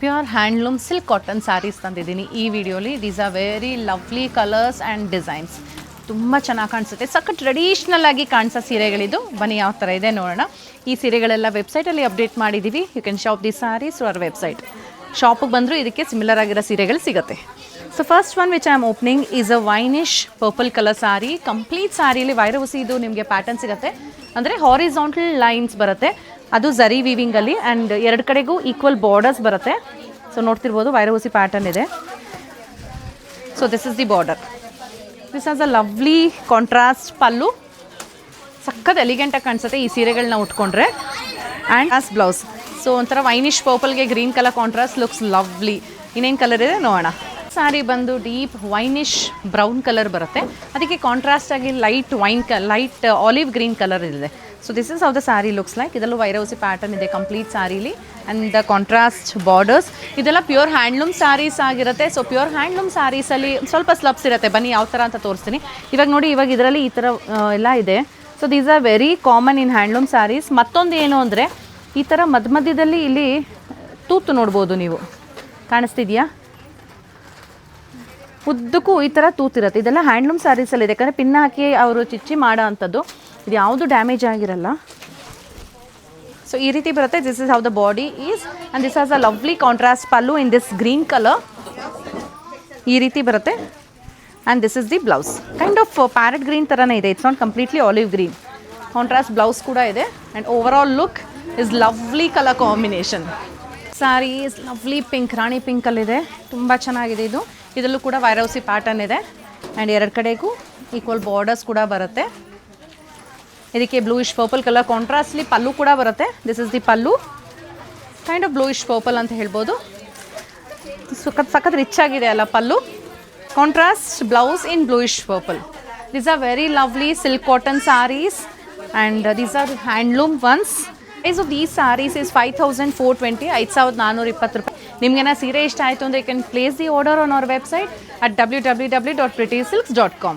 Pure handloom silk cotton saris ತಂದಿದ್ದೀನಿ ಈ ವಿಡಿಯೋಲಿ. These are very lovely colours and designs. ತುಂಬ ಚೆನ್ನಾಗಿ ಕಾಣಿಸುತ್ತೆ. ಸಖತ್ ಟ್ರೆಡಿಷ್ನಲ್ ಆಗಿ ಕಾಣಿಸೋ ಸೀರೆಗಳಿದು. ಬನ್ನಿ ಯಾವ ಥರ ಇದೆ ನೋಡೋಣ. ಈ ಸೀರೆಗಳೆಲ್ಲ ವೆಬ್ಸೈಟಲ್ಲಿ ಅಪ್ಡೇಟ್ ಮಾಡಿದ್ದೀವಿ. You can shop the saris to our website. ಶಾಪಿಗೆ ಬಂದರೂ ಇದಕ್ಕೆ ಸಿಮಿಲರ್ ಆಗಿರೋ ಸೀರೆಗಳು ಸಿಗುತ್ತೆ. So first one which I am opening is a winish purple colour sari. Complete ಸಾರಿಲಿ ವೈರವಸಿ ಇದು ನಿಮಗೆ ಪ್ಯಾಟರ್ನ್ ಸಿಗುತ್ತೆ. ಅಂದರೆ ಹಾರಿಸಾಂಟಲ್ ಲೈನ್ಸ್ ಬರುತ್ತೆ, ಅದು ಝರಿ ವೀವಿಂಗಲ್ಲಿ, ಆ್ಯಂಡ್ ಎರಡು ಕಡೆಗೂ ಈಕ್ವಲ್ ಬಾರ್ಡರ್ಸ್ ಬರುತ್ತೆ. ಸೊ ನೋಡ್ತಿರ್ಬೋದು ವೈರವಸಿ ಪ್ಯಾಟರ್ನ್ ಇದೆ. So this is the border. This has a lovely contrast pallu. ಸಖತ್ ಎಲಿಗೆಂಟಾಗಿ ಕಾಣಿಸುತ್ತೆ ಈ ಸೀರೆಗಳನ್ನ ಉಟ್ಕೊಂಡ್ರೆ. And has blouse. ಸೊ ಒಂಥರ ವೈನಿಶ್ ಪರ್ಪಲ್ಗೆ green colour contrast looks lovely. ಇನ್ನೇನು ಕಲರ್ ಇದೆ ನೋಡೋಣ. ಸಾರಿ ಬಂದು ಡೀಪ್ ವೈನಿಶ್ ಬ್ರೌನ್ ಕಲರ್ ಬರುತ್ತೆ, ಅದಕ್ಕೆ ಕಾಂಟ್ರಾಸ್ಟ್ ಆಗಿ ಲೈಟ್ ಆಲಿವ್ ಗ್ರೀನ್ ಕಲರ್ ಇದೆ. So this is how the sari looks like. ಇದರಲ್ಲೂ ವೈರವಸಿ ಪ್ಯಾಟರ್ನ್ ಇದೆ ಕಂಪ್ಲೀಟ್ ಸ್ಯಾರಿಲಿ, ಆ್ಯಂಡ್ ದ ಕಾಂಟ್ರಾಸ್ಟ್ ಬಾರ್ಡರ್ಸ್. ಇದೆಲ್ಲ ಪ್ಯೂರ್ ಹ್ಯಾಂಡ್ಲೂಮ್ ಸ್ಯಾರೀಸ್ ಆಗಿರುತ್ತೆ. ಸೊ ಪ್ಯೂರ್ ಹ್ಯಾಂಡ್ಲೂಮ್ ಸ್ಯಾರೀಸಲ್ಲಿ ಸ್ವಲ್ಪ ಸ್ಲಬ್ಸ್ ಇರುತ್ತೆ. ಬನ್ನಿ ಯಾವ ಥರ ಅಂತ ತೋರಿಸ್ತೀನಿ. ಇವಾಗ ನೋಡಿ, ಇವಾಗ ಇದರಲ್ಲಿ ಈ ಥರ ಎಲ್ಲ ಇದೆ. So these are very common in handloom sarees. ಮತ್ತೊಂದು ಏನು ಅಂದರೆ, ಈ ಥರ ಮಧ್ಯದಲ್ಲಿ ಇಲ್ಲಿ ತೂತು ನೋಡ್ಬೋದು ನೀವು, ಕಾಣಿಸ್ತಿದೆಯಾ? ಉದ್ದಕ್ಕೂ ಈ ಥರ ತೂತಿರುತ್ತೆ. ಇದೆಲ್ಲ ಹ್ಯಾಂಡ್ಲೂಮ್ ಸ್ಯಾರೀಸಲ್ಲಿ ಇದೆ, ಯಾಕಂದರೆ ಪಿನ್ ಹಾಕಿ ಅವರು ಚಿಚ್ಚಿ ಮಾಡೋ ಅಂಥದ್ದು. ಇದು ಯಾವುದು ಡ್ಯಾಮೇಜ್ ಆಗಿರಲ್ಲ. ಸೊ ಈ ರೀತಿ ಬರುತ್ತೆ. This is how the body is, and this has a lovely contrast pallu in this green colour. ಈ ರೀತಿ ಬರುತ್ತೆ. And this is the blouse. Kind of parrot green ಥರನೇ ಇದೆ. It's not completely olive green. Contrast blouse ಕೂಡ ಇದೆ. And over all look is lovely colour combination. Sari is lovely pink, ರಾಣಿ ಪಿಂಕಲ್ಲಿದೆ. ತುಂಬ ಚೆನ್ನಾಗಿದೆ ಇದು. ಇದರಲ್ಲೂ ಕೂಡ ವೈರವಸಿ ಪ್ಯಾಟರ್ನ್ ಇದೆ. ಆ್ಯಂಡ್ ಎರಡು ಕಡೆಗೂ ಈಕ್ವಲ್ ಬಾರ್ಡರ್ಸ್ ಕೂಡ ಬರುತ್ತೆ. ಇದಕ್ಕೆ ಬ್ಲೂಯಿಶ್ ಪರ್ಪಲ್ ಕಲರ್ ಕಾಂಟ್ರಾಸ್ಟ್ಲಿ ಪಲ್ಲು ಕೂಡ ಬರುತ್ತೆ. This is the pallu. Kind of bluish purple ಅಂತ ಹೇಳ್ಬೋದು. ಸಖತ್ ರಿಚ್ ಆಗಿದೆ ಅಲ್ಲ pallu. Contrast blouse in bluish purple. These are very lovely silk cotton saris, and these are handloom ones. Price of these saris is 5420, 5420 ರೂಪಾಯಿ. ನಿಮಗೇನ ಸೀರೆ ಇಷ್ಟ ಆಯಿತು ಅಂದರೆ you can place the order on our website at www.prettysilks.com.